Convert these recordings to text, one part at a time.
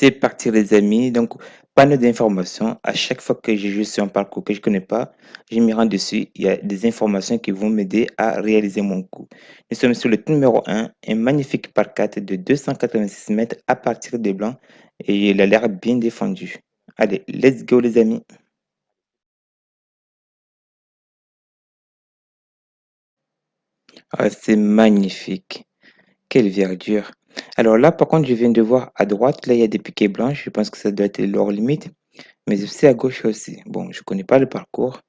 C'est parti les amis, donc panneau d'informations. À chaque fois que je joue sur un parcours que je connais pas, je me rends dessus. Il y a des informations qui vont m'aider à réaliser mon coup. Nous sommes sur le numéro un magnifique par 4 de 286 mètres à partir des blancs et il a l'air bien défendu. Allez, let's go les amis. Ah, c'est magnifique. Quelle verdure. Alors là, par contre, je viens de voir à droite, là, il y a des piquets blancs. Je pense que ça doit être leur limite. Mais aussi à gauche aussi. Bon, je connais pas le parcours.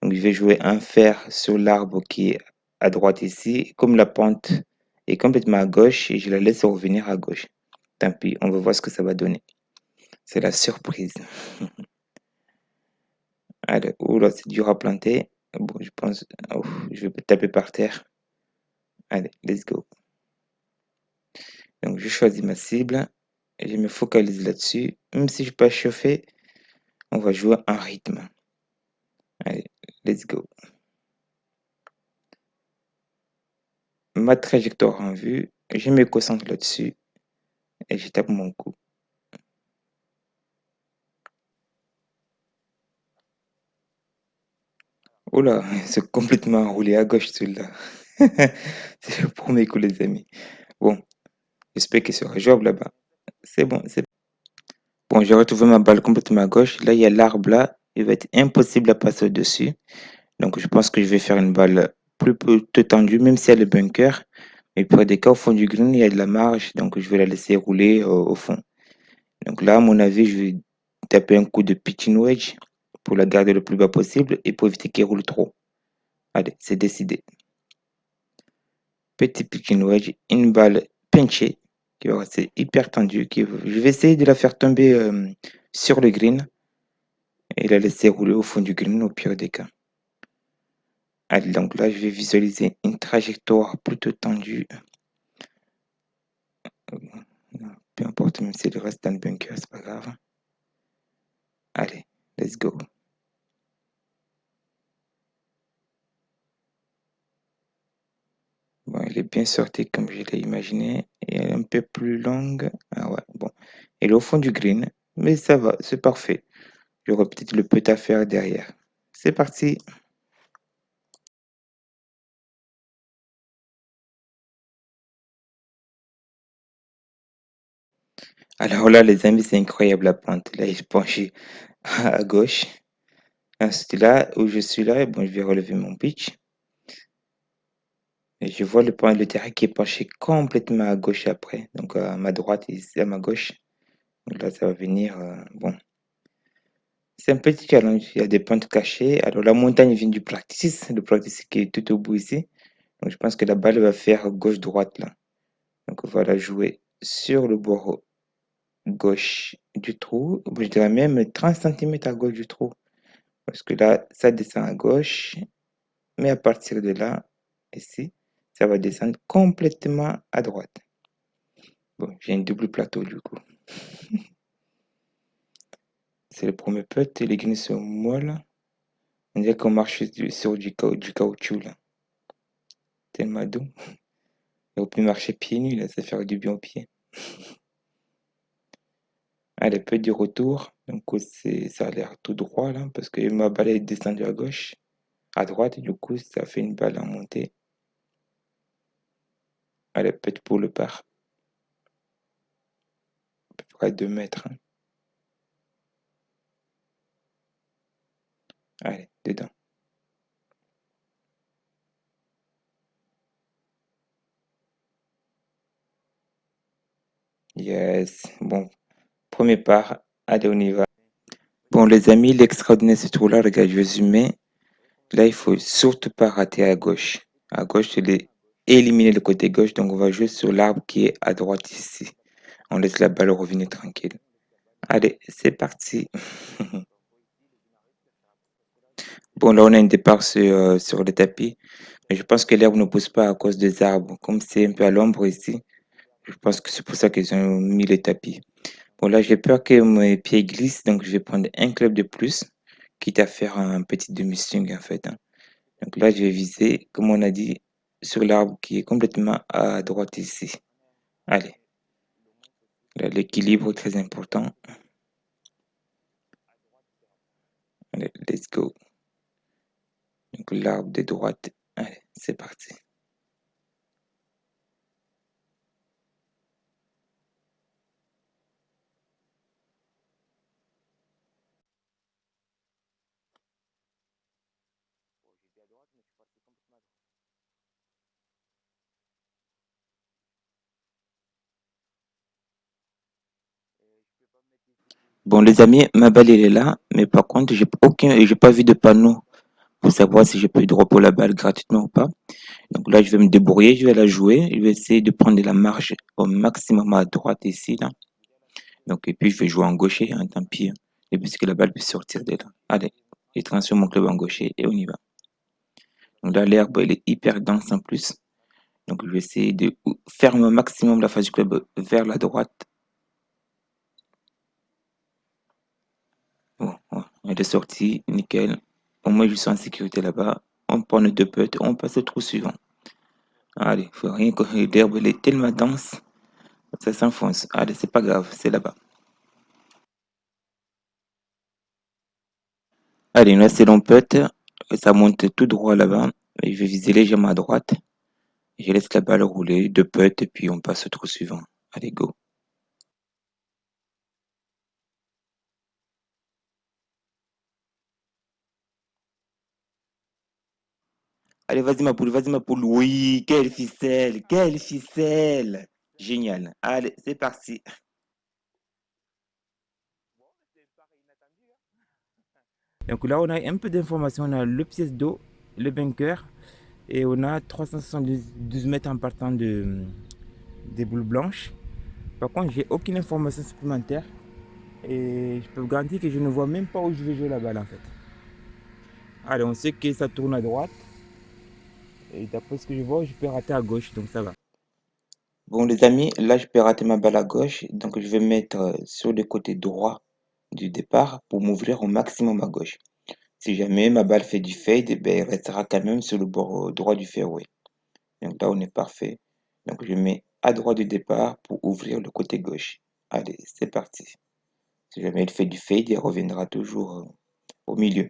Donc, je vais jouer un fer sur l'arbre qui est à droite ici. Comme la pente est complètement à gauche, et je la laisse revenir à gauche. Tant pis, on va voir ce que ça va donner. C'est la surprise. Allez, oula, c'est dur à planter. Bon, je pense, ouf, je vais taper par terre. Allez, let's go. Donc, je choisis ma cible et je me focalise là-dessus. Même si je ne suis pas chauffé, on va jouer en rythme. Allez, let's go. Ma trajectoire en vue, je me concentre là-dessus et je tape mon coup. Oula, c'est complètement enroulé à gauche celui-là. C'est le premier coup, les amis. Bon, j'espère qu'il sera jouable là-bas. C'est bon, c'est bon. J'ai retrouvé ma balle complètement à gauche. Là, il y a l'arbre là. Il va être impossible à passer au-dessus. Donc, je pense que je vais faire une balle plus tendue, même si elle est bunker. Mais pour des cas, au fond du green, il y a de la marge. Donc, je vais la laisser rouler au fond. Donc là, à mon avis, je vais taper un coup de pitching wedge pour la garder le plus bas possible et pour éviter qu'elle roule trop. Allez, c'est décidé. Petit pitching wedge, une balle pinchée qui va rester hyper tendue. Je vais essayer de la faire tomber sur le green et la laisser rouler au fond du green au pire des cas. Allez, donc là, je vais visualiser une trajectoire plutôt tendue. Peu importe, même si elle reste dans le bunker, c'est pas grave. Allez, let's go. Bon, elle est bien sortie comme je l'ai imaginé. Et elle est un peu plus longue. Ah ouais, bon. Elle est au fond du green, mais ça va, c'est parfait. J'aurai peut-être le petit à faire derrière. C'est parti. Alors là, les amis, c'est incroyable la pente. Là, il est penché à gauche. Ensuite, là où je suis là, bon, je vais relever mon pitch. Et je vois le terrain qui est penché complètement à gauche après. Donc à ma droite et ici à ma gauche. Donc là, ça va venir. Bon, c'est un petit challenge. Il y a des pentes cachées. Alors la montagne vient du practice. Le practice qui est tout au bout ici. Donc je pense que la balle va faire gauche-droite là. Donc on va la jouer sur le bord gauche du trou. Je dirais même 30 centimètres à gauche du trou. Parce que là, ça descend à gauche. Mais à partir de là, ici, ça va descendre complètement à droite. Bon, j'ai un double plateau du coup. C'est le premier putt et les greens sont molles. On dirait qu'on marche sur du caoutchouc là. Tellement doux. On peut marcher pieds nus là, ça fait du bien aux pieds. Allez, peu du retour. Donc ça a l'air tout droit là, parce que ma balle est descendue à gauche, à droite, et du coup ça fait une balle en montée. Allez, peut pour le par, à peu près 2 mètres, hein. Allez, dedans. Yes. Bon, premier part. Allez, on y va. Bon, les amis, l'extraordinaire ce tour-là, regarde, je vais zoomer. Là, il faut surtout pas rater à gauche. À gauche, c'est éliminer le côté gauche. Donc, on va jouer sur l'arbre qui est à droite ici. On laisse la balle revenir tranquille. Allez, c'est parti. Bon, là, on a un départ sur le tapis. Mais je pense que l'herbe ne pousse pas à cause des arbres. Comme c'est un peu à l'ombre ici, je pense que c'est pour ça qu'ils ont mis le tapis. Bon, là, j'ai peur que mes pieds glissent. Donc, je vais prendre un club de plus, quitte à faire un petit demi-swing en fait, hein. Donc là, je vais viser, comme on a dit, sur l'arbre qui est complètement à droite ici. Allez, Là, l'équilibre est très important. Allez, let's go. Donc l'arbre de droite. Allez, c'est parti. Bon, les amis, ma balle, elle est là, mais par contre, j'ai pas vu de panneau pour savoir si je peux dropper la balle gratuitement ou pas. Donc là, je vais me débrouiller, je vais la jouer, je vais essayer de prendre de la marge au maximum à droite ici, là. Donc, et puis, je vais jouer en gaucher, hein, tant pis, hein. Et puisque la balle peut sortir de là. Allez, je transfère mon club en gaucher et on y va. Donc là, l'herbe, elle est hyper dense en plus. Donc, je vais essayer de faire au maximum la face du club vers la droite. Bon, ouais, elle est sortie, nickel. Au moins, je suis en sécurité là-bas. On prend les deux putts, on passe au trou suivant. Allez, faut rien que l'herbe, elle est tellement dense, ça s'enfonce. Allez, c'est pas grave, c'est là-bas. Allez, là, c'est long putt. Ça monte tout droit là-bas. Et je vais viser légèrement à droite. Je laisse la balle rouler, deux putts, et puis on passe au trou suivant. Allez, go. Allez, vas-y ma poule. Oui, quelle ficelle, quelle ficelle. Génial. Allez, c'est parti. Donc là, on a un peu d'informations. On a le pièce d'eau, le bunker, et on a 372 mètres en partant des boules blanches. Par contre, j'ai aucune information supplémentaire. Et je peux vous garantir que je ne vois même pas où je vais jouer la balle en fait. Allez, on sait que ça tourne à droite. Et d'après ce que je vois, je peux rater à gauche, donc ça va. Bon les amis, là je peux rater ma balle à gauche, donc je vais mettre sur le côté droit du départ pour m'ouvrir au maximum à gauche. Si jamais ma balle fait du fade, eh ben, elle restera quand même sur le bord droit du fairway. Donc là on est parfait. Donc je mets à droite du départ pour ouvrir le côté gauche. Allez, c'est parti. Si jamais elle fait du fade, elle reviendra toujours au milieu.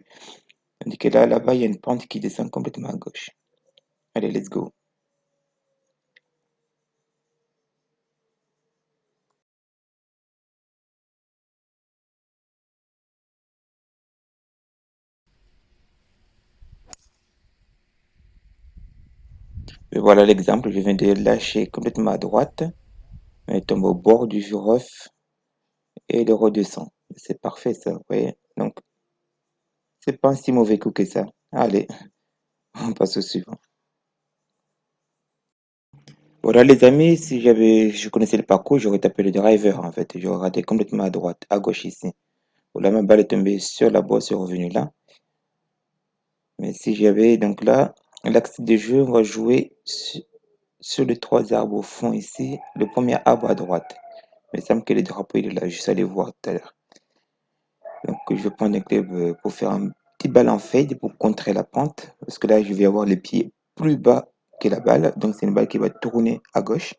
Tandis que là, là-bas, il y a une pente qui descend complètement à gauche. Allez, let's go. Et voilà l'exemple, je viens de lâcher complètement à droite. Elle tombe au bord du rough et elle redescend. C'est parfait ça, vous voyez. Donc, c'est pas un si mauvais coup que ça. Allez, on passe au suivant. Voilà les amis, si je connaissais le parcours, j'aurais tapé le driver en fait. J'aurais raté complètement à droite, à gauche ici. Voilà, ma balle est tombée sur la bosse et est revenue là. Mais si j'avais donc là, l'axe de jeu, on va jouer sur les trois arbres au fond ici. Le premier arbre à droite. Mais il semble que le drapeau il est là, juste aller voir tout à l'heure. Donc je vais prendre un club pour faire un petit ballon fade pour contrer la pente. Parce que là, je vais avoir les pieds plus bas que la balle. Donc c'est une balle qui va tourner à gauche.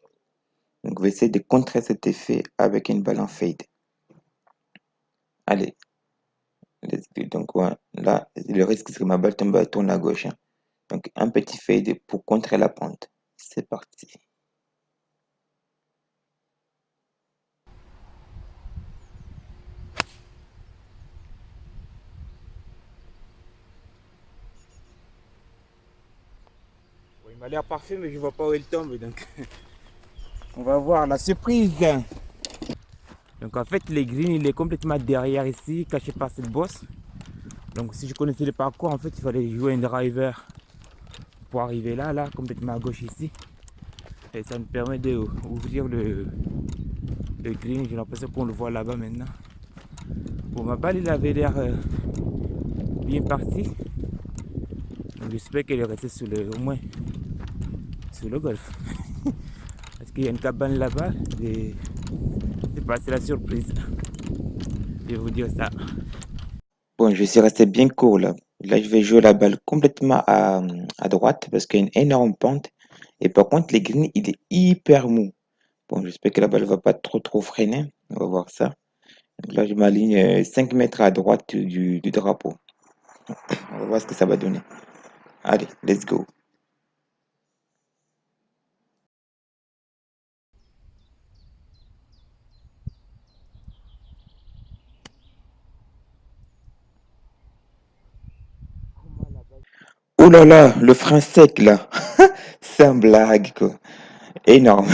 Donc je vais essayer de contrer cet effet avec une balle en fade. Allez, donc ouais, là, le risque c'est que ma balle tombe, tourne à gauche, hein. Donc un petit fade pour contrer la pente. C'est parti. Bon, il m'a l'air parfait, mais je vois pas où il tombe. Donc on va voir la surprise. Donc en fait, les green, il est complètement derrière ici, caché par cette bosse. Donc si je connaissais le parcours, en fait, il fallait jouer un driver pour arriver là, là, complètement à gauche ici. Et ça me permet d'ouvrir le green. J'ai l'impression qu'on le voit là-bas maintenant. Bon, ma balle, il avait l'air bien parti. Donc j'espère qu'elle est restée au moins sur le golf. Parce qu'il y a une cabane là-bas. C'est pas, c'est la surprise. Je vais vous dire ça. Bon, je suis resté bien court là. Là, je vais jouer la balle complètement à droite parce qu'il y a une énorme pente. Et par contre, les greens, il est hyper mou. Bon, j'espère que la balle va pas trop freiner. On va voir ça. Donc là, je m'aligne 5 mètres à droite du drapeau. On va voir ce que ça va donner. Allez, let's go. Oh là là, le frein sec là. C'est un blague quoi. Énorme.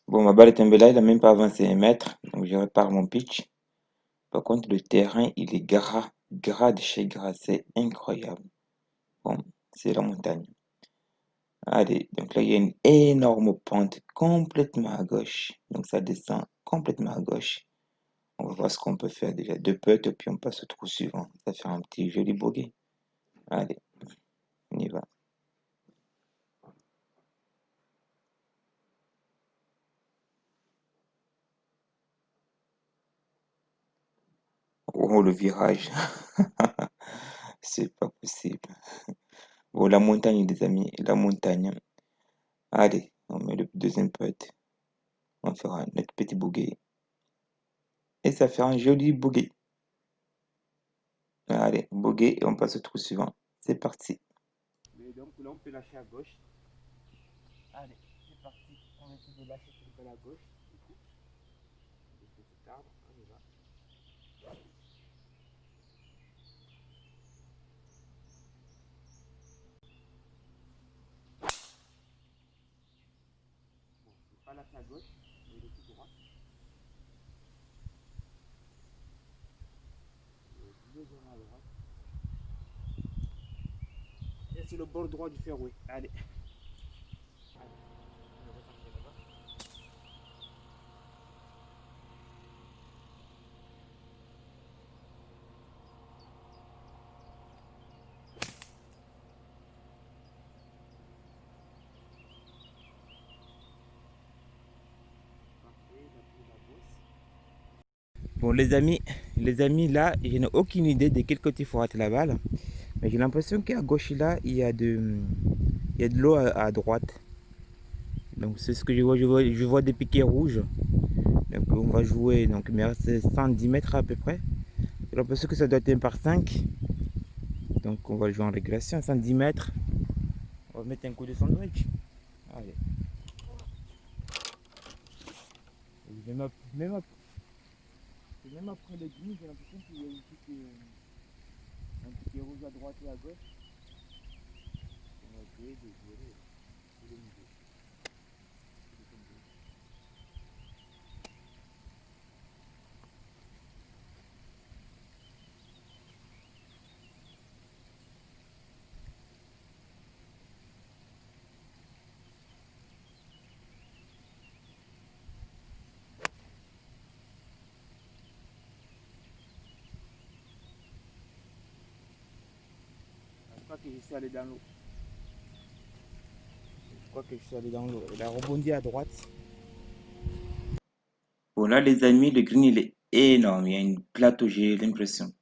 Bon, ma balle est tombée là, il a même pas avancé 1 mètre. Donc je répare mon pitch. Par contre, le terrain, il est gras. Gras de chez gras. C'est incroyable. Bon, c'est la montagne. Allez, donc là, il y a une énorme pente complètement à gauche. Donc ça descend complètement à gauche. On va voir ce qu'on peut faire déjà. 2 putts, puis on passe au trou suivant. Ça fait un petit joli bogey. Allez, on y va. Oh, le virage. C'est pas possible. Bon, la montagne, les amis, la montagne. Allez, on met le deuxième putt. On fera notre petit bogey. Et ça fait un joli bogey. Allez, bogey et on passe au trou suivant. C'est parti. Et donc là, on peut lâcher à gauche. Allez, c'est parti. On va essayer de lâcher cette balle à gauche. Du coup, c'est tard. On y va. Bon, je ne vais pas lâcher à gauche, mais il est tout droit. Légèrement à droite. Et c'est le bord droit du fairway. Allez. Bon les amis là, je n'ai aucune idée de quel côté il faut rater la balle. Mais j'ai l'impression qu'à gauche là, il y a de l'eau à droite. Donc c'est ce que je vois des piquets rouges. Donc on va jouer, donc il me reste 110 mètres à peu près. J'ai l'impression que ça doit être un par 5. Donc on va jouer en régulation, 110 mètres. On va mettre un coup de sandwich. Allez. Même après le green, j'ai l'impression qu'il y a un piquet rouge à droite et à gauche. On va essayer de jouer le milieu. Je crois que je suis allé dans l'eau. Je crois que je suis allé dans l'eau. Il a rebondi à droite. Bon, là, les amis, le green, il est énorme. Il y a une plateau, j'ai l'impression.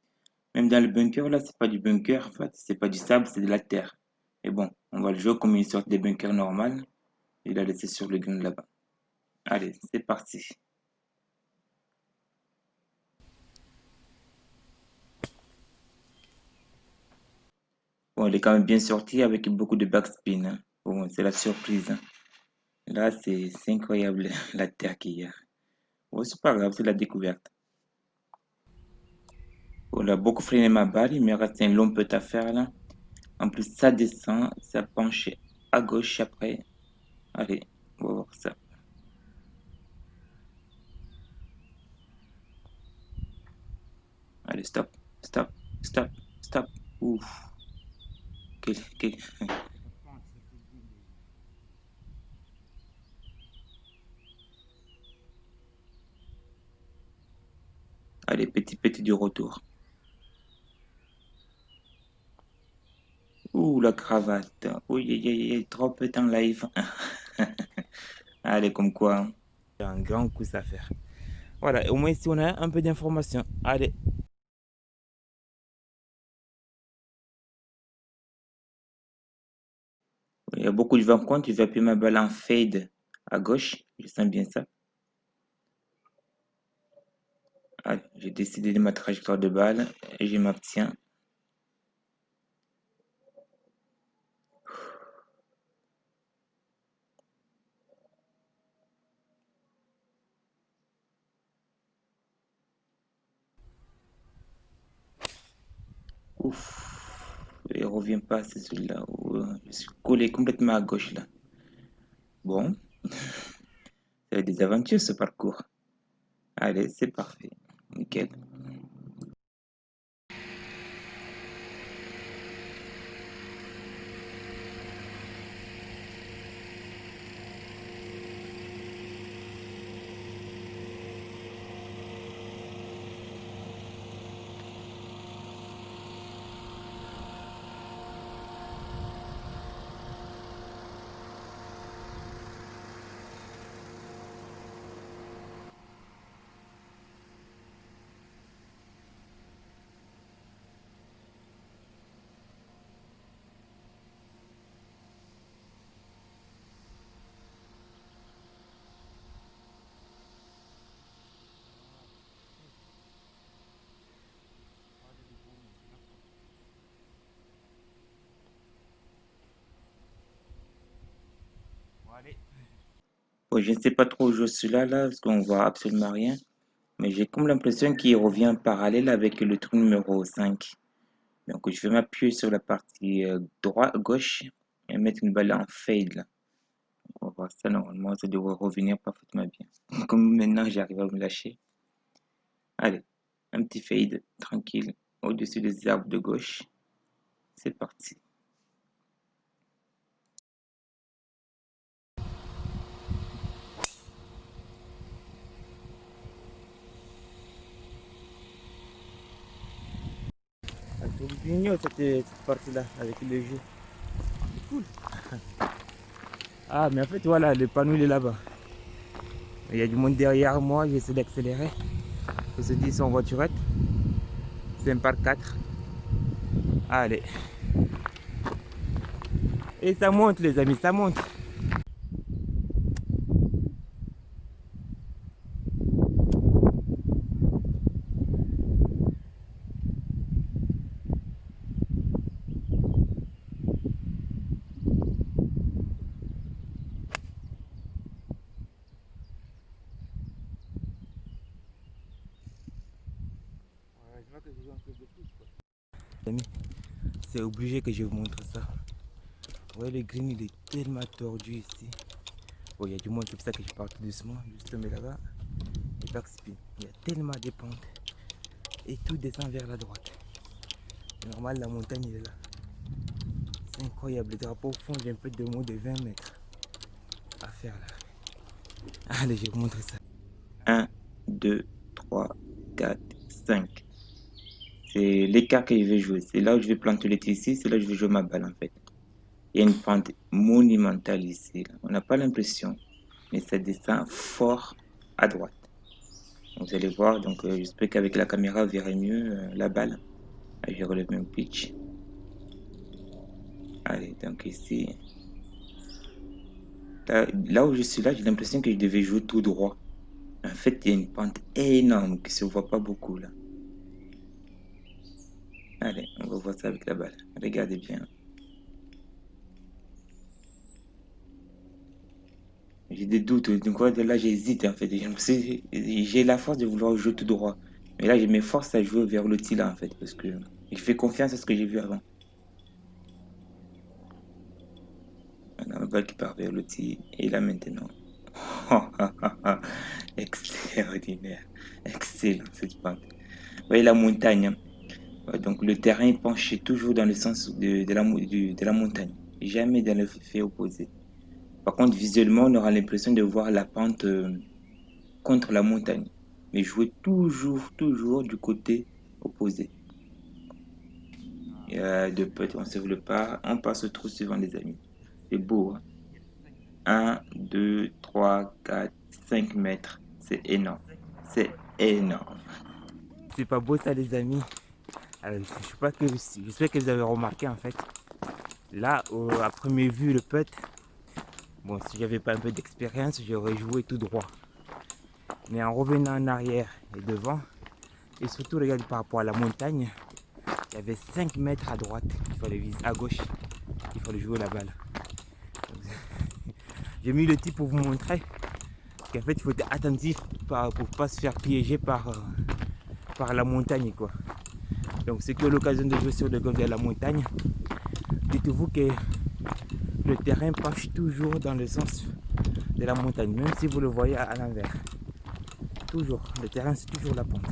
Même dans le bunker, là, c'est pas du bunker, en fait. C'est pas du sable, c'est de la terre. Et bon, on va le jouer comme une sorte de bunker normal. Il a laissé sur le green là-bas. Allez, c'est parti. Bon, il est quand même bien sorti avec beaucoup de backspin, hein. Bon, c'est la surprise, hein. Là, c'est incroyable, la terre qu'il y a. Bon, c'est pas grave, c'est la découverte. On a beaucoup freiné ma balle, il me reste un long peu à faire là. En plus, ça descend, ça penche à gauche après. Allez, on va voir ça. Allez, stop, stop, stop, stop. Ouf. quel- Allez, petit du retour. Ouh, la cravate. Oui, trop peu en live. Allez, comme quoi, hein. C'est un grand coup à faire. Voilà, au moins ici on a un peu d'informations. Allez. Il y a beaucoup de vent contre, il va appuyer ma balle en fade à gauche, je sens bien ça. Allez, j'ai décidé de ma trajectoire de balle et je m'abstiens. Ouf, il revient pas, c'est celui-là. Je suis collé complètement à gauche là. Bon, ça va être des aventures ce parcours. Allez, c'est parfait. Nickel. Bon, je ne sais pas trop où je suis là, parce qu'on voit absolument rien. Mais j'ai comme l'impression qu'il revient en parallèle avec le trou numéro 5. Donc je vais m'appuyer sur la partie droite, gauche et mettre une balle en fade là. On va voir ça normalement, ça devrait revenir parfaitement bien. Comme maintenant j'arrive à me lâcher. Allez, un petit fade tranquille au-dessus des arbres de gauche. C'est parti. C'est mignon cette partie-là avec le jeu. Cool. Ah, mais en fait, voilà, le panneau il est là-bas. Il y a du monde derrière moi, j'essaie d'accélérer. Je se dit, en voiturette. C'est un par 4. Allez. Et ça monte, les amis, ça monte. C'est obligé que je vous montre ça. Ouais, le green il est tellement tordu ici. Bon, il y a du monde, c'est pour ça que je pars tout doucement. Juste mais là-bas, et backspin. Il y a tellement de pentes. Et tout descend vers la droite. Normal, la montagne il est là. C'est incroyable. Le drapeau au fond, j'ai un peu de moins de 20 mètres à faire là. Allez, je vais vous montrer ça. 1, 2, 3, 4, 5. C'est l'écart que je vais jouer. C'est là où je vais planter le tir ici. C'est là où je vais jouer ma balle en fait. Il y a une pente monumentale ici. Là. On n'a pas l'impression. Mais ça descend fort à droite. Vous allez voir. Donc j'espère qu'avec la caméra, vous verrez mieux la balle. Je relève mon pitch. Allez, donc ici. Là où je suis là, j'ai l'impression que je devais jouer tout droit. En fait, il y a une pente énorme qui se voit pas beaucoup là. Allez, on va voir ça avec la balle. Regardez bien. J'ai des doutes. Donc là, j'hésite en fait. J'ai la force de vouloir jouer tout droit. Mais là, je m'efforce à jouer vers le là en fait. Parce que je fais confiance à ce que j'ai vu avant. On a la balle qui part vers le et là maintenant. Extraordinaire. Excellent cette pente. Vous voyez la montagne. Hein. Ouais, donc le terrain penche toujours dans le sens de la montagne. Jamais dans le fait opposé. Par contre, visuellement, on aura l'impression de voir la pente contre la montagne. Mais jouer toujours du côté opposé. De petit, on ne se voulait pas. On passe trop souvent, les amis. C'est beau. Hein? 1, 2, 3, 4, 5 mètres. C'est énorme. C'est énorme. C'est pas beau ça, les amis. Alors, je sais pas que j'espère que vous avez remarqué en fait. Là, à première vue, le putt, Bon, si j'avais pas un peu d'expérience, j'aurais joué tout droit. Mais en revenant en arrière et devant, et surtout regardez par rapport à la montagne, il y avait 5 mètres à droite, il fallait viser à gauche, il fallait jouer la balle. J'ai mis le type pour vous montrer qu'en fait il faut être attentif pour pas se faire piéger par la montagne quoi. Donc c'est que l'occasion de jouer sur le golf de la montagne. Dites-vous que le terrain penche toujours dans le sens de la montagne, même si vous le voyez à l'envers. Toujours, le terrain c'est toujours la pente.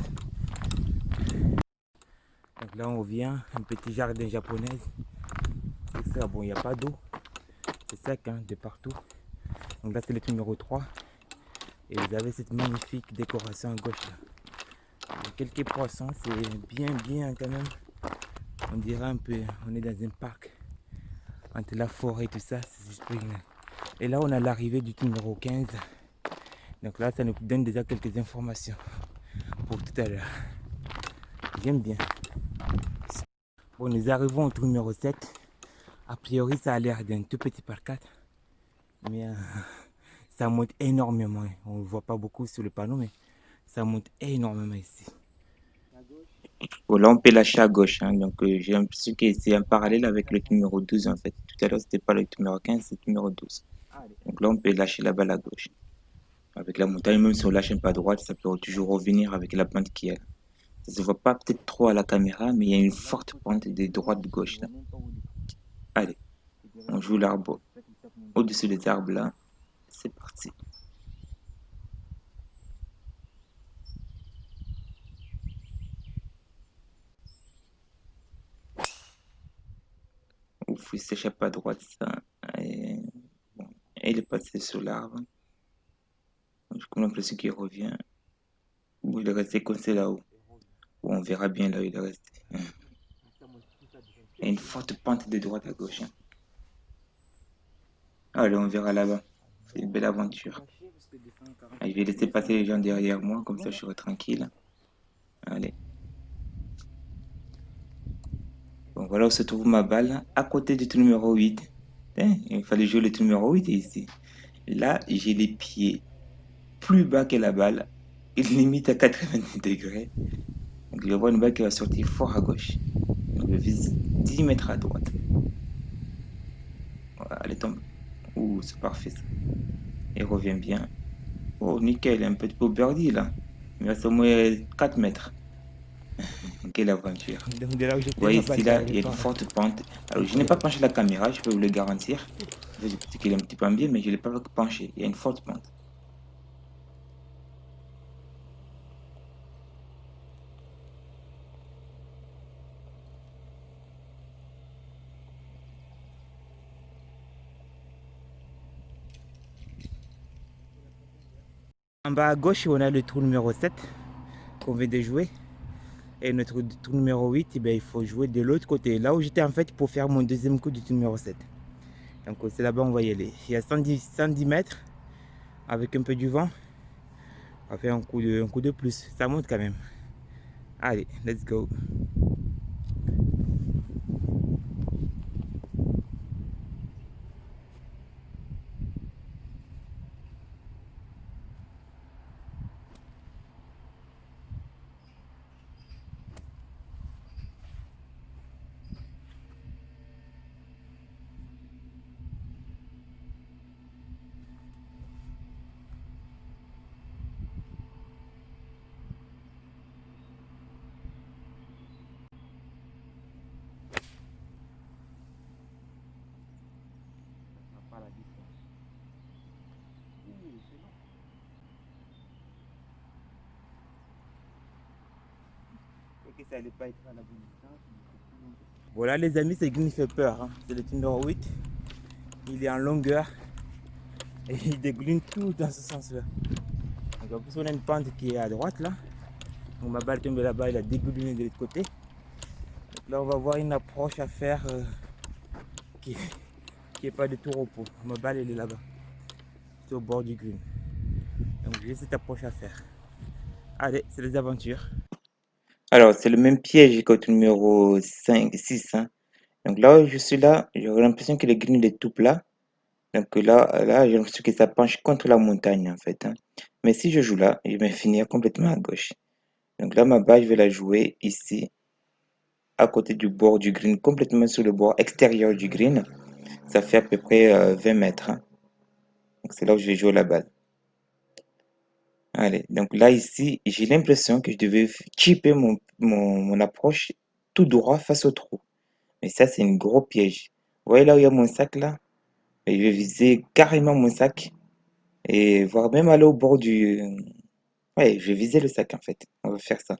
Donc là on revient, un petit jardin japonais. C'est ça, bon il n'y a pas d'eau, c'est sec hein, de partout. Donc là c'est le numéro 3. Et vous avez cette magnifique décoration à gauche là. Il y a quelques poissons, c'est bien quand même. On dirait un peu, on est dans un parc. Entre la forêt et tout ça, c'est spring. Et là on a l'arrivée du numéro 15. Donc là ça nous donne déjà quelques informations pour tout à l'heure. J'aime bien. Bon, nous arrivons au numéro 7. A priori ça a l'air d'un tout petit par 4. Mais ça monte énormément. On ne voit pas beaucoup sur le panneau, mais ça monte énormément ici. Bon, là, on peut lâcher à gauche. Hein. Donc, j'ai l'impression que c'est un parallèle avec le numéro 12, en fait. Tout à l'heure, c'était pas le numéro 15, c'est le numéro 12. Donc là, on peut lâcher la balle à gauche. Avec la montagne, même si on lâche un pas à droite, ça peut toujours revenir avec la pente qui est. Ça se voit pas peut-être trop à la caméra, mais il y a une forte pente de droite-gauche, là. Allez, on joue l'arbre au-dessus des arbres, là. C'est parti. Ouf, il s'échappe à droite, ça. Et, bon, et il est passé sur l'arbre. J'ai comme l'impression qu'il revient. Ou il est resté coincé là-haut. Bon, on verra bien là où il est resté. Il y a une forte pente de droite à gauche. Hein. Allez, on verra là-bas. C'est une belle aventure. Ah, je vais laisser passer les gens derrière moi, comme ça je serai tranquille. Allez. Bon, voilà où se trouve ma balle, à côté du trou numéro 8. Il fallait jouer le trou numéro 8 ici. Là, j'ai les pieds plus bas que la balle, limite à 90 degrés. Donc, je vois une balle qui va sortir fort à gauche. Donc, je vise 10 mètres à droite. Voilà, elle tombe. Ouh, c'est parfait ça. Il revient bien. Oh, nickel, un peu de beau birdie là. Il reste au moins 4 mètres. Quelle aventure. Donc de là où Vous j'étais, voyez ma balle ici, est là, il y a arrivée une par là. forte pente. Alors, je n'ai pas penché la caméra, je peux vous le garantir. Je sais qu'il est un petit peu en biais, mais je ne l'ai pas penché. Il y a une forte pente. En bas à gauche, on a le trou numéro 7 qu'on vient de jouer. Et notre trou numéro 8, eh bien, il faut jouer de l'autre côté. Là où j'étais en fait pour faire mon deuxième coup du trou numéro 7. Donc c'est là-bas on va y aller. Il y a 110 mètres avec un peu du vent. On va faire un coup de plus. Ça monte quand même. Allez, let's go. Voilà les amis, c'est qui me fait peur. Hein. C'est le numéro 8. Il est en longueur et il dégline tout dans ce sens-là. Donc en plus on a une pente qui est à droite là. Donc ma balle tombe là-bas, il a dégouliné de l'autre côté. Donc là on va voir une approche à faire qui est pas de tout repos. Ma balle elle est là-bas. C'est au bord du green. Donc j'ai cette approche à faire. Allez, c'est les aventures. Alors, c'est le même piège qu'au numéro 5, 6. Hein. Donc là où je suis là, j'aurais l'impression que le green est tout plat. Donc là, j'ai l'impression que ça penche contre la montagne, en fait, hein. Mais si je joue là, je vais finir complètement à gauche. Donc là, ma balle, je vais la jouer ici, à côté du bord du green, complètement sur le bord extérieur du green. Ça fait à peu près 20 mètres, hein. Donc c'est là où je vais jouer la balle. Allez, donc là, ici, j'ai l'impression que je devais chipper mon approche tout droit face au trou. Mais ça, c'est un gros piège. Vous voyez là où il y a mon sac là? Et je vais viser carrément mon sac et voire même aller au bord du... Ouais, je vais viser le sac en fait. On va faire ça.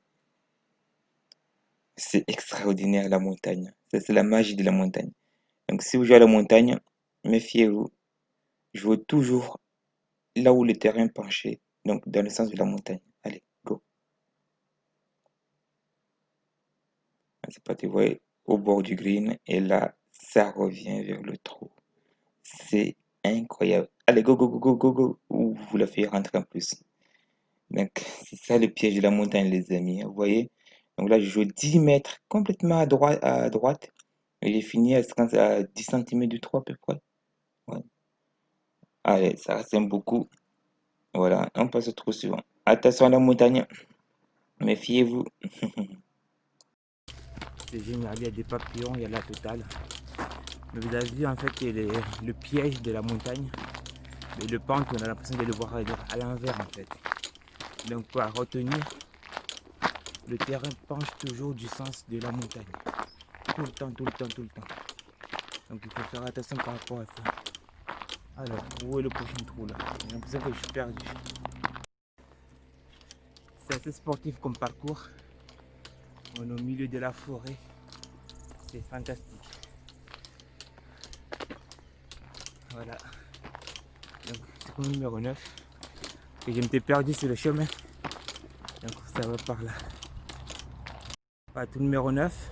C'est extraordinaire la montagne. Ça, c'est la magie de la montagne. Donc si vous jouez à la montagne, méfiez-vous. Jouez toujours là où le terrain est penché. Donc dans le sens de la montagne. Allez, go. C'est parti, vous voyez, au bord du green. Et là, ça revient vers le trou. C'est incroyable. Allez, go, go, go, go, go, go. Ouh, vous la faites rentrer en plus. Donc, c'est ça le piège de la montagne, les amis, hein, vous voyez? Donc là, je joue 10 mètres complètement à droite. Et j'ai fini à 10 centimètres du trou à peu près. Ouais. Allez, ça ressemble beaucoup. Voilà, on passe au trou suivant. Attention à la montagne, méfiez-vous. C'est génial, il y a des papillons, il y a la totale. Mais vous avez vu en fait le piège de la montagne. Mais le pente, on a l'impression de le voir à l'envers en fait. Donc pour retenir, le terrain penche toujours du sens de la montagne. Tout le temps, tout le temps, tout le temps. Donc il faut faire attention par rapport à ça. Alors, où est le prochain trou là? J'ai l'impression que je suis perdu. C'est assez sportif comme parcours. On est au milieu de la forêt. C'est fantastique. Voilà. Donc, trou numéro 9. Et je m'étais perdu sur le chemin. Donc ça va par là. Voilà, trou numéro 9.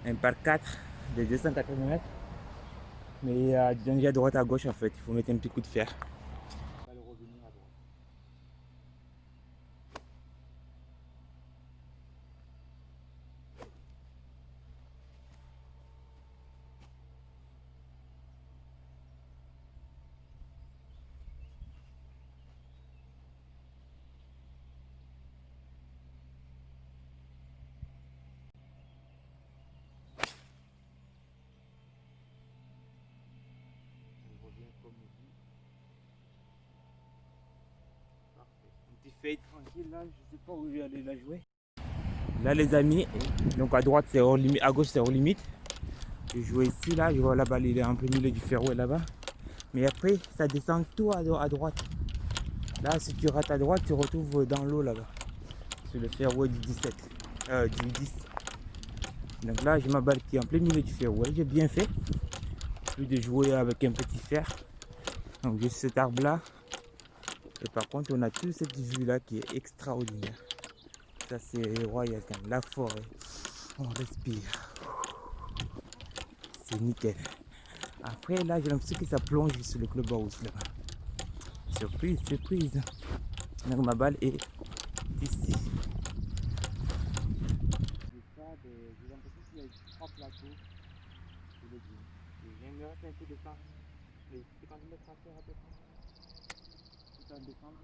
Un par 4 de 280 mètres. Mais il y a danger à droite à gauche en fait. Il faut mettre un petit coup de fer. On va le revenir à droite. On revient comme dit. Parfait. Un petit fade tranquille là. Je sais pas où je vais aller la jouer. Là les amis, donc à droite c'est hors limite, à gauche c'est hors limite. Je joue ici là, je vois la balle il est un peu milieu du fairway là-bas. Mais après ça descend tout à droite. Là si tu rates à droite tu retrouves dans l'eau là-bas. Sur le fairway du 17. Du 10. Donc là j'ai ma balle qui est en plein milieu du fairway. J'ai bien fait. Plus de jouer avec un petit fer. Donc j'ai cet arbre là. Et par contre on a toute cette vue là qui est extraordinaire. Ça c'est royal quand même. La forêt. On respire. C'est nickel. Après là j'ai l'impression que ça plonge sur le clubhouse là-bas. Surprise, surprise. Donc ma balle est ici. J'ai l'impression qu'il y a 3 plateaux sur le green. Il me reste un peu de temps. Les 50 mètres à faire à peu près. Tout à descendre.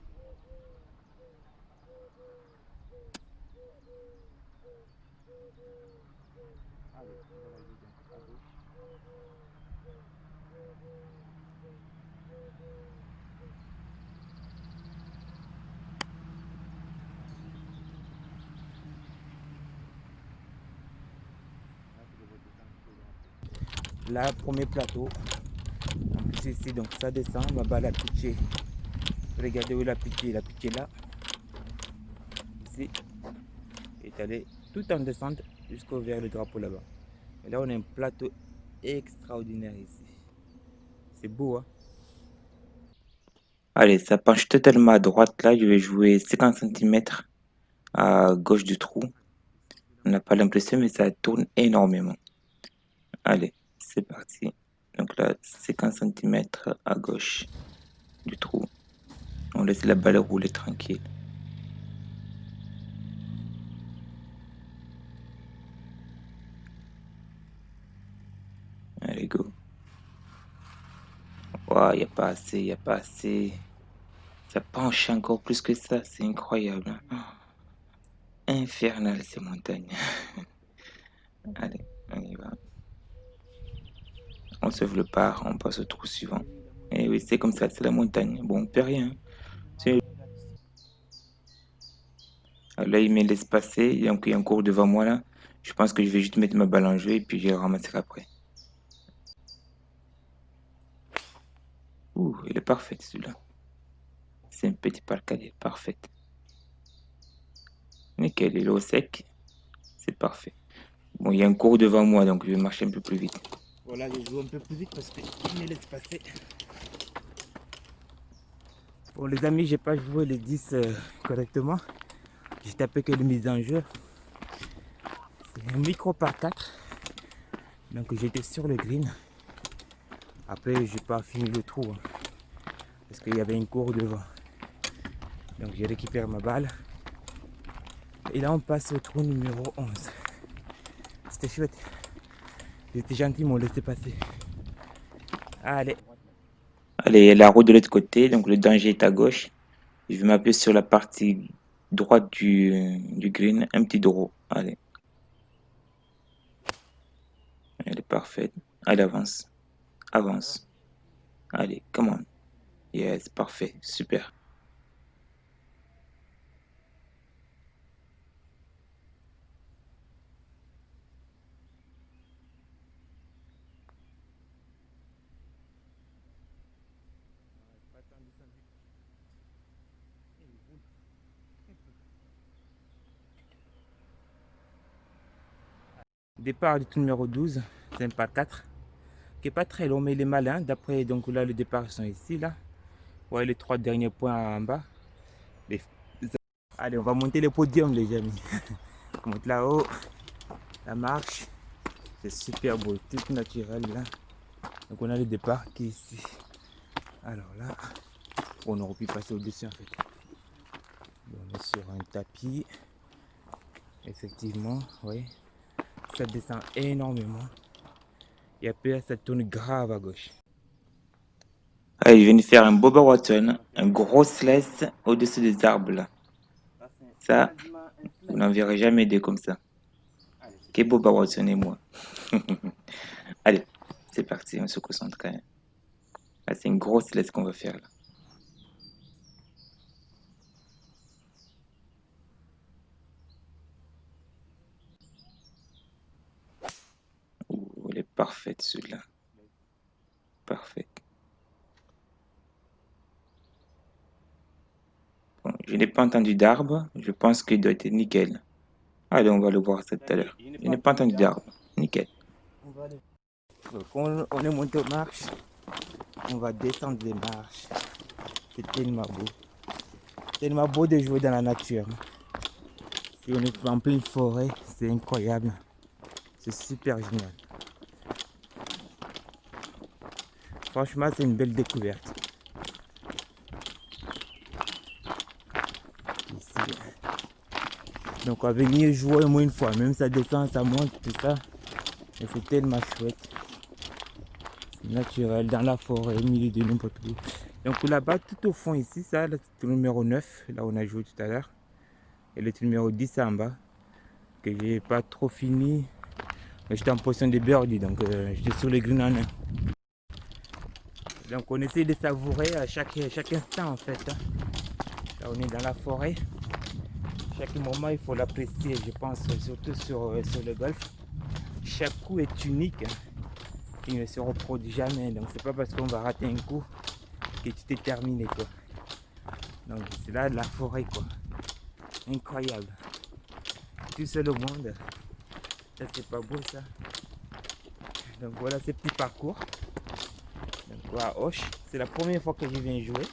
Allez, on va la jouer donc à gauche. Là, premier plateau. En plus ici, donc ça descend, ma balle a pitché. Regardez où elle a pitché. Elle a pitché là. Ici. Et est allé tout en descente jusqu'au vers le drapeau là-bas. Et là, on a un plateau extraordinaire ici. C'est beau, hein? Allez, ça penche totalement à droite. Là, je vais jouer 50 centimètres à gauche du trou. On n'a pas l'impression, mais ça tourne énormément. Allez, c'est parti. Donc là, 50 centimètres à gauche du trou. On laisse la balle rouler tranquille. Allez, go. Ouah, il n'y a pas assez, il n'y a pas assez. Ça penche encore plus que ça, c'est incroyable, hein. Infernal ces montagnes. Allez, on y va. On sauve le par, on passe au trou suivant. Et oui, c'est comme ça, c'est la montagne. Bon, on perd rien. Alors là, il me laisse passer, donc il y a un cours devant moi là. Je pense que je vais juste mettre ma balle en jeu et puis je vais le ramasser après. Ouh, il est parfait celui-là. C'est un petit parcadet, parfait. Nickel, il est au sec, c'est parfait. Bon, il y a un cours devant moi, donc je vais marcher un peu plus vite. Voilà, je joue un peu plus vite parce qu'il me laisse passer. Bon, les amis, j'ai pas joué les 10 correctement. J'ai tapé que les mises en jeu. C'est un micro par 4. Donc j'étais sur le green. Après, j'ai pas fini le trou, hein, parce qu'il y avait une cour devant. Donc j'ai récupéré ma balle. Et là, on passe au trou numéro 11. C'était chouette. Ils étaient gentils, ils m'ont laissé passer. Allez. Allez, il y a la route de l'autre côté, donc le danger est à gauche. Je vais m'appuyer sur la partie droite du green, un petit draw. Allez, elle est parfaite. Allez, avance, avance. Allez, come on. Yes, parfait, super. Départ du tour numéro 12, c'est un par 4, qui est pas très long, mais il est malin. D'après, donc là, les départs sont ici, là. Ouais, les 3 derniers points en bas. Les- Allez, on va monter le podium, les amis. On monte là-haut, la marche. C'est super beau, tout naturel, là. Donc on a le départ qui est ici. Alors là, on aurait pu passer au-dessus, en fait. On est sur un tapis. Effectivement, oui. Ça descend énormément. Et après, ça tourne grave à gauche. Allez, je viens de faire un Boba Watson, un gros slice au-dessus des arbres là. Ça, vous n'en verrez jamais deux comme ça. Que Boba Watson et moi. Allez, c'est parti, on se concentre quand même. Là, c'est une grosse slice qu'on va faire là. Ouh, elle est parfaite celui-là. Parfait. Bon, je n'ai pas entendu d'arbre. Je pense qu'il doit être nickel. Allez, on va le voir ça tout à l'heure. Je n'ai pas entendu d'arbre. Nickel. Donc on est monté aux marches. On va descendre les marches. C'est tellement beau. Tellement beau de jouer dans la nature. Si on est en pleine forêt, c'est incroyable. C'est super génial. Franchement, c'est une belle découverte. Ici. Donc on va venir jouer au moins une fois. Même ça descend, ça monte, tout ça. Et c'est tellement chouette. C'est naturel, dans la forêt, au milieu de n'importe où. Donc là-bas, tout au fond ici, ça, là, c'est le numéro 9, là où on a joué tout à l'heure. Et le numéro 10 en bas, que j'ai pas trop fini. Mais j'étais en position de birdie, donc j'étais sur les green en 1. Donc on essaie de savourer à chaque instant en fait, hein. Là on est dans la forêt. Chaque moment il faut l'apprécier, je pense, surtout sur le golf. Chaque coup est unique, hein. Il ne se reproduit jamais. Donc c'est pas parce qu'on va rater un coup que tu t'es terminé quoi. Donc c'est là de la forêt quoi. Incroyable. Tout seul au monde. Ça c'est pas beau ça. Donc voilà ce petit parcours. Donc à Hoche. C'est la première fois que je viens jouer.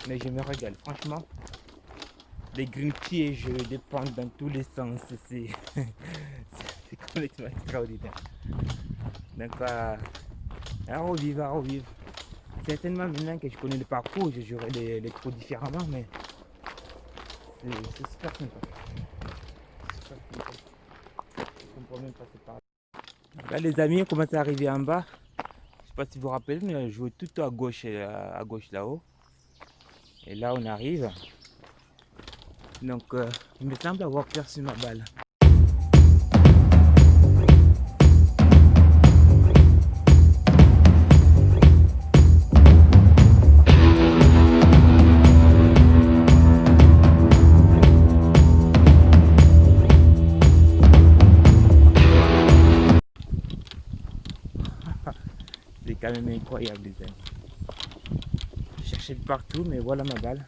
Mais je me régale. Franchement, les green pièges dépendent dans tous les sens. C'est complètement extraordinaire. Donc à revivre, à revivre. Certainement maintenant que je connais le parcours, je jouerai les trous différemment, mais c'est super sympa. Super sympa. Je comprends même passer par là. Là les amis, on commence à arriver en bas. pas si vous vous rappelez, mais on a joué tout à gauche là-haut. Et là, on arrive. Donc, il me semble avoir perçu ma balle. C'est quand même incroyable, les amis. Je cherchais de partout, mais voilà ma balle.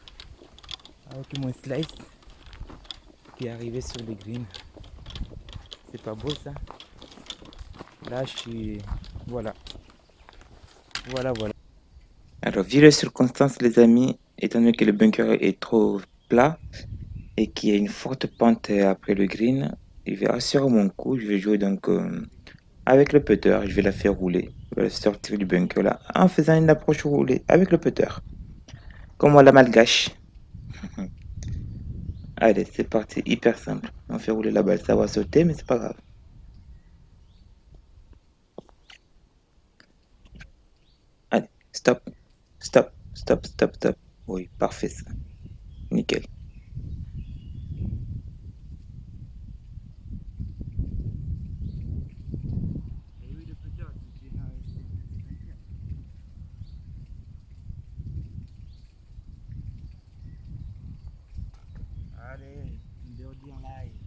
Avec mon slice qui est arrivé sur les greens. C'est pas beau ça? Là, je suis. Voilà. Voilà. Alors, vu les circonstances, les amis, étant donné que le bunker est trop plat et qu'il y a une forte pente après le green, je vais assurer mon coup. Je vais jouer donc avec le putter. Je vais la faire rouler. Je vais la sortir du bunker là en faisant une approche roulée avec le putter. Comme moi la malgache. Allez, c'est parti, hyper simple. On fait rouler la balle, ça va sauter, mais c'est pas grave. Allez, stop. Oui, parfait ça. Nickel. Et oui, le putter, c'est bien. Allez, une birdie en live.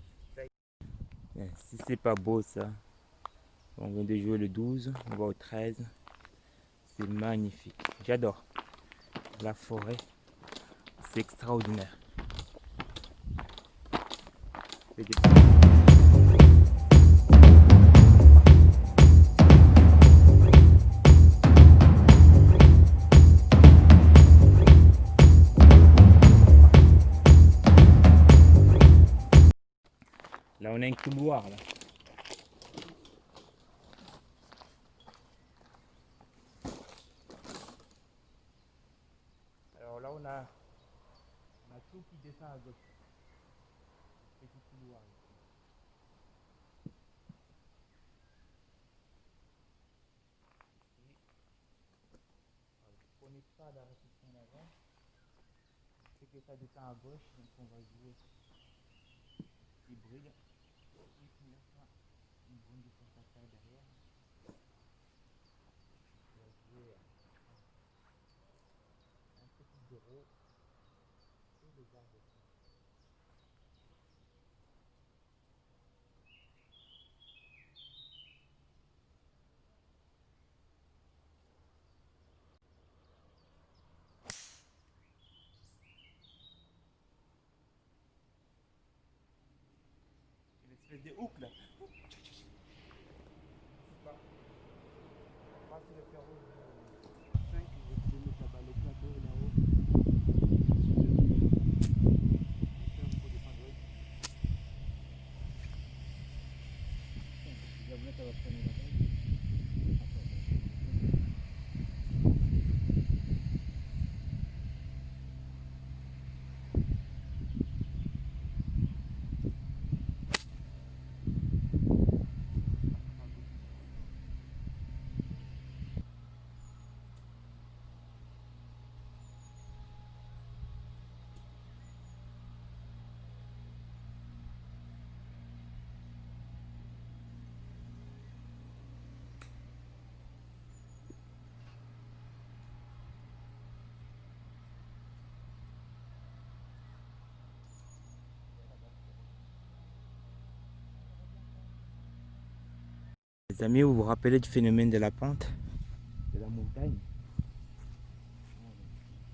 Si c'est pas beau ça, on vient de jouer le 12, on va au 13. C'est magnifique. J'adore. La forêt, c'est extraordinaire. C'est des- Là, on a un couloir là. Alors là, on a tout qui descend à gauche. Petit couloir. On n'est pas à la réception là-bas. C'est que ça descend à gauche, donc on va jouer hybride. Et puis là, une bonne distance à faire derrière. On va jouer un petit zéro et les arbres. Une espèce de hook là. Passe le ferro de 5, je vais mettre la balle au plateau là-haut. Jamais ça va prendre la balle. Les amis, vous vous rappelez du phénomène de la pente de la montagne?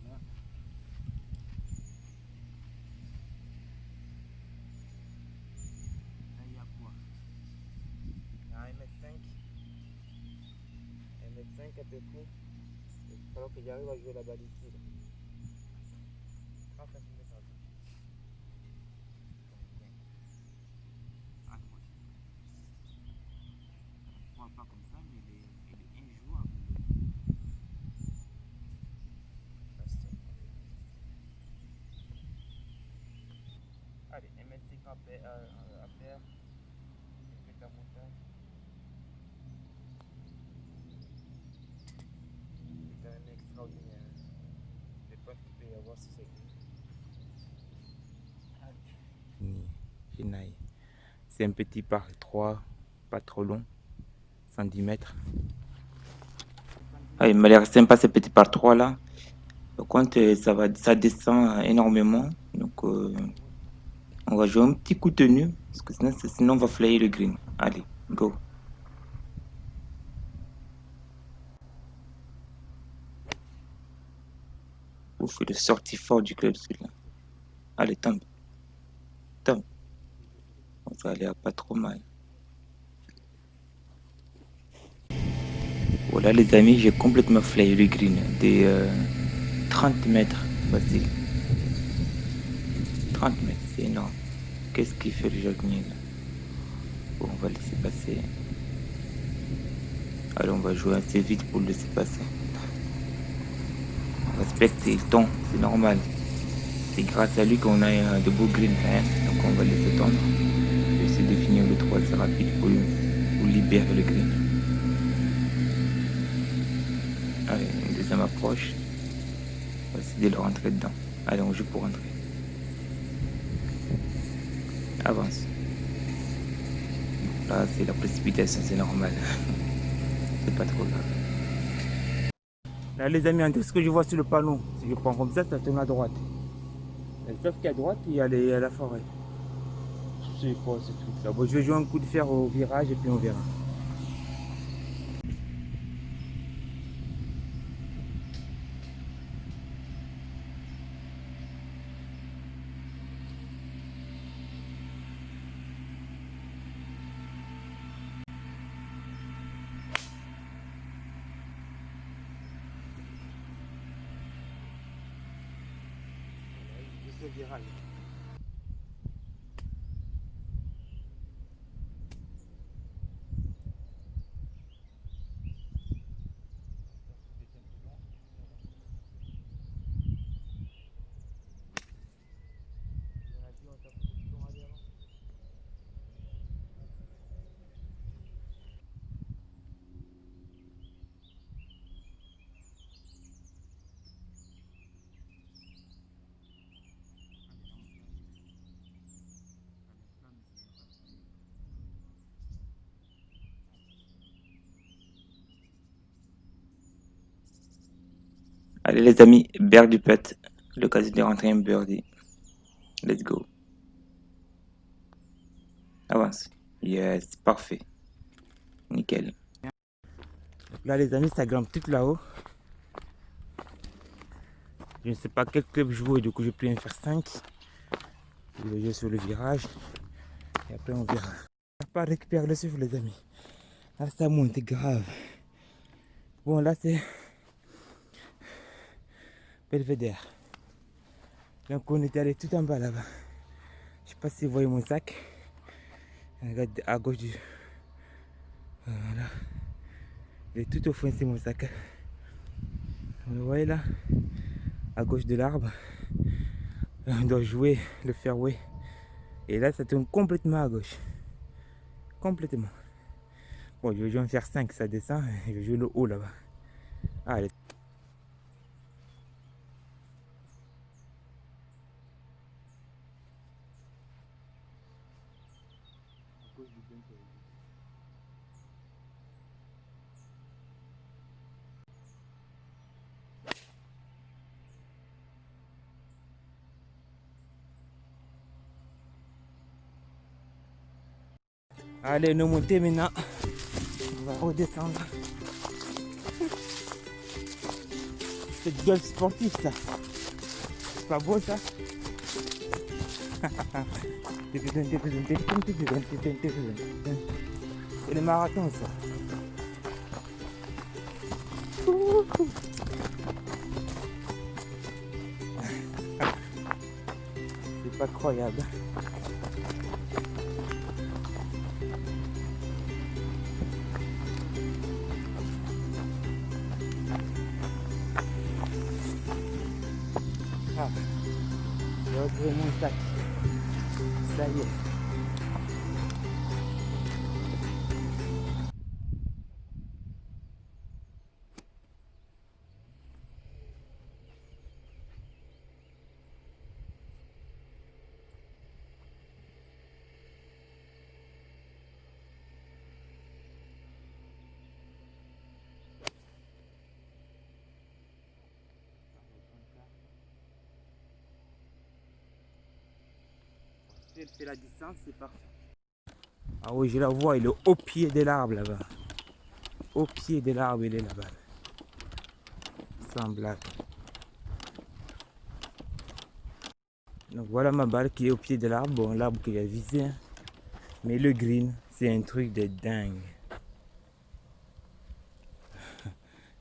Là, il y a quoi? Il y a 1,5 m, 1,5 m à peu près. Il va falloir que j'arrive à jouer la balle ici. 30 cm à gauche. À droite. On ne voit pas comme ça, mais il est injouable. Allez, 1,5 m à faire. Je fais ta montagne. va voir si c'est green. C'est un petit par 3, pas trop long, 110 mètres. Ah, il m'a l'air sympa ce petit par 3 là. Par contre, ça descend énormément. Donc, on va jouer un petit coup de tenue. Parce que sinon on va flyer le green. Allez, go. Ouf, le sorti fort du club celui-là. Allez, tombe, tombe. Bon, ça a l'air pas trop mal. Voilà les amis, j'ai complètement flayé le green. Des 30 mètres, facile. 30 mètres, c'est énorme. Qu'est-ce qu'il fait le jardinier là? Bon, on va laisser passer. Allez, on va jouer assez vite pour le laisser passer. On respecte, il tombe, c'est normal. C'est grâce à lui qu'on a de beaux greens quand même. Donc on va laisser tomber. Je vais essayer de finir le 3 assez rapide pour libérer le green. Allez, une deuxième approche. On va essayer de le rentrer dedans. Allez, on joue pour rentrer. Avance. Là, c'est la précipitation, c'est normal. C'est pas trop grave. Là les amis, tout ce que je vois sur le panneau, si je prends comme ça tourne à droite. Sauf qu'à droite, il y a la forêt. C'est quoi ce truc là? Bon, je vais jouer un coup de fer au virage et puis on verra. Juste le virage. Allez les amis, bear du putt. L'occasion de rentrer un birdie. Let's go. Avance. Yes, parfait. Nickel. Donc là les amis, ça grimpe tout là-haut. Je ne sais pas quel club jouer, du coup je peux en faire 5. Je vais jouer sur le virage. Et après on verra. On va pas récupérer le souffle les amis. Là ça monte grave. Bon là c'est Belvédère. Donc on était allé tout en bas là-bas. Je sais pas si vous voyez mon sac. Regarde à gauche du. Voilà. Il est tout au fond, c'est mon sac. Vous le voyez là, à gauche de l'arbre. On doit jouer le fairway. Et là ça tourne complètement à gauche. Complètement. Bon, je vais en faire 5, ça descend. Je vais jouer le haut là-bas. Allez. Allez, nous monter maintenant. On va redescendre. C'est golf sportif ça. C'est pas beau ça? C'est les marathons ça. C'est pas croyable. Ah, j'ai retrouvé mon sac. Ça y est. Si elle fait la distance, c'est parfait. Ah oui, je la vois, il est au pied de l'arbre là-bas. Au pied de l'arbre, il est là-bas. Sans blague. Donc voilà ma balle qui est au pied de l'arbre. Bon, l'arbre que j'ai visé. Hein. Mais le green, c'est un truc de dingue.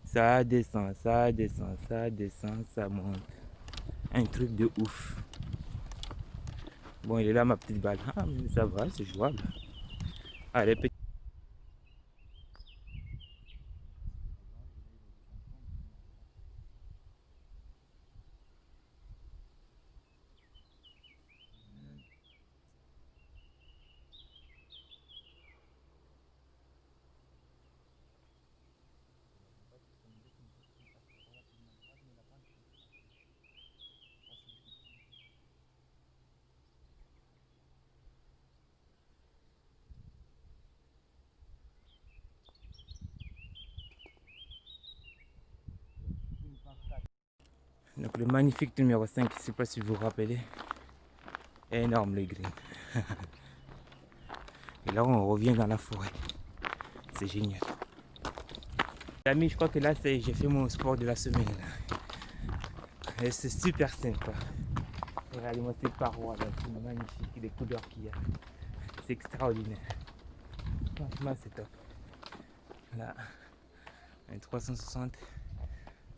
Ça descend, ça descend, ça descend, ça monte. Un truc de ouf. Bon, il est là ma petite balle. Ah, mais ça va, c'est jouable. Allez, petit. Donc le magnifique numéro 5, je ne sais pas si vous vous rappelez. Énorme le green. Et là on revient dans la forêt. C'est génial. Les amis, je crois que là j'ai fait mon sport de la semaine. Là. Et c'est super sympa. Regardez-moi ces parois là, c'est magnifique, les couleurs qu'il y a. C'est extraordinaire. Franchement c'est top. Là, un 360,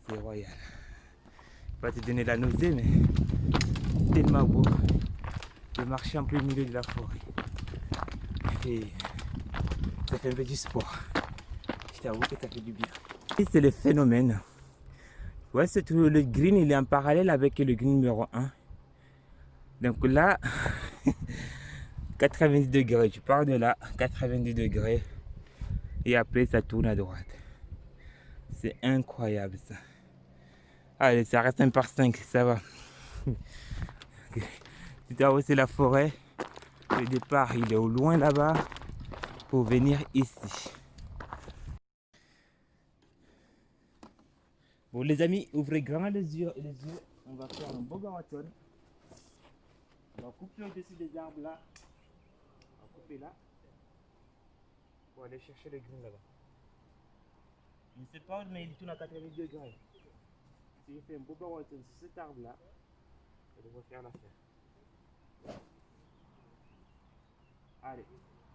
c'est royal. Je vais pas te donner la nausée, mais tellement beau de marcher en plein milieu de la forêt. Et ça fait un peu du sport. Je t'avoue que ça fait du bien. Et c'est le phénomène. Ouais, c'est tout. Le green, il est en parallèle avec le green numéro 1. Donc là, 90 degrés. Tu pars de là, 90 degrés. Et après, ça tourne à droite. C'est incroyable ça. Allez, ça reste un par 5, ça va. Tu traverses la forêt. Le départ, il est au loin là-bas pour venir ici. Bon les amis, ouvrez grand les yeux. On va faire un beau marathon. On va couper au-dessus des arbres là. On va couper là. Pour aller chercher le green là-bas. Je ne sais pas, mais il tourne à 90 degrés. Si je fais un beau marathon sur cet arbre là, ça devrait faire l'affaire. Allez,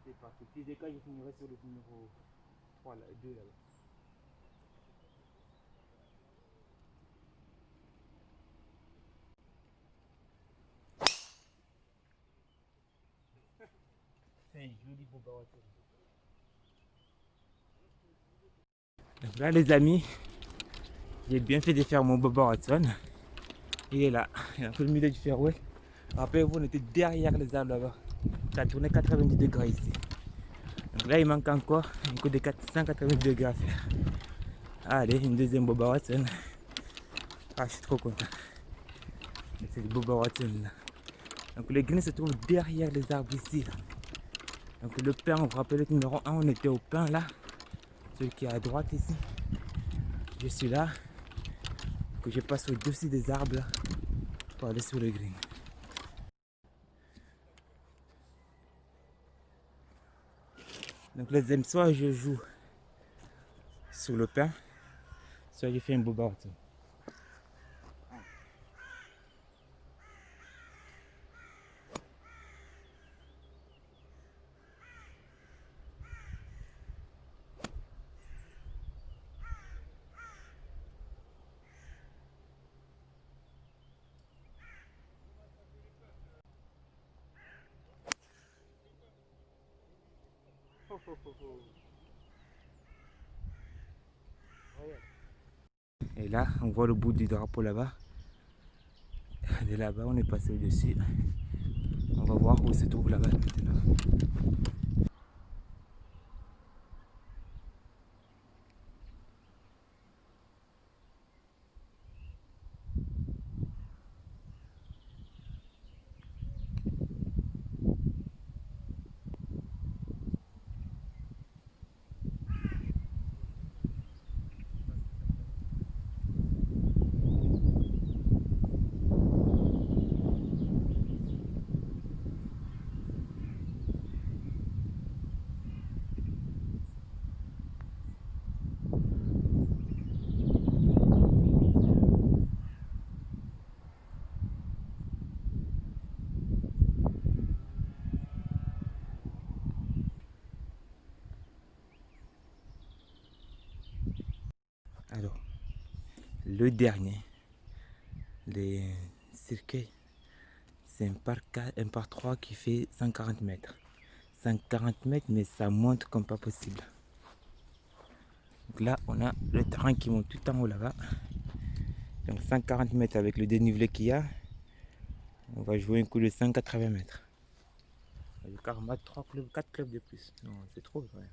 c'est parti. Puis des cas, je finirai sur le numéro 3 là, 2 là-bas. C'est un joli beau marathon. Donc là les amis, j'ai bien fait de faire mon Boba Watson. Il est là, il est un peu le milieu du fairway. Rappelez-vous, on était derrière les arbres là-bas. Ça a tourné 90 degrés ici. Donc là, il manque encore un coup de 180 degrés à faire. Allez, une deuxième Boba Watson. Ah, je suis trop content. C'est le Boba Watson là. Donc le green se trouve derrière les arbres ici. Là. Donc le pain, vous vous rappelez le numéro 1, on était au pain là. Celui qui est à droite ici. Je suis là. Que je passe au-dessus des arbres là. Pour aller sur le green. Donc les deuxième, soit je joue sur le pain, soit je fais un Boba Watson. Et là, on voit le bout du drapeau là-bas. De là-bas, on est passé au-dessus. On va voir où se trouve là-bas maintenant. le dernier. Les circuits, c'est un par 3 qui fait 140 mètres. 140 mètres, mais ça monte comme pas possible. Donc là, on a le terrain qui monte tout en haut là-bas. Donc 140 mètres avec le dénivelé qu'il y a. On va jouer un coup de 180 mètres. Le Karma, 3 clubs, 4 clubs de plus. Non, c'est trop vrai.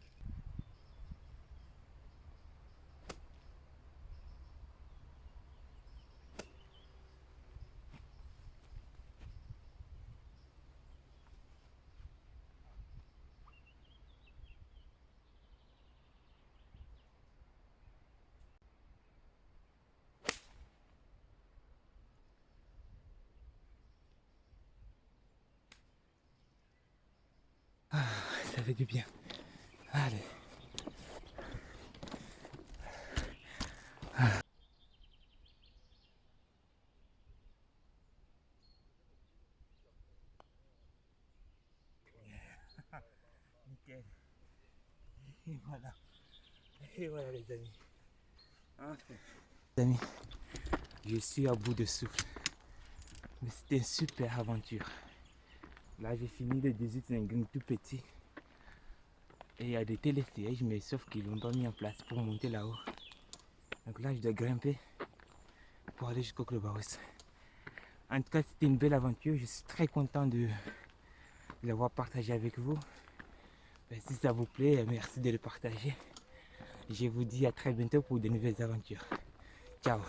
Ça fait du bien. Allez. Nickel. Et voilà. Et voilà les amis. Enfin. Les amis, je suis à bout de souffle. Mais c'était une super aventure. Là j'ai fini le 18, c'est un gang tout petit. Et il y a des télésièges, mais sauf qu'ils l'ont pas mis en place pour monter là-haut. Donc là je dois grimper pour aller jusqu'au clubhouse. En tout cas c'était une belle aventure, je suis très content de l'avoir partagé avec vous. Si ça vous plaît, merci de le partager. Je vous dis à très bientôt pour de nouvelles aventures. Ciao.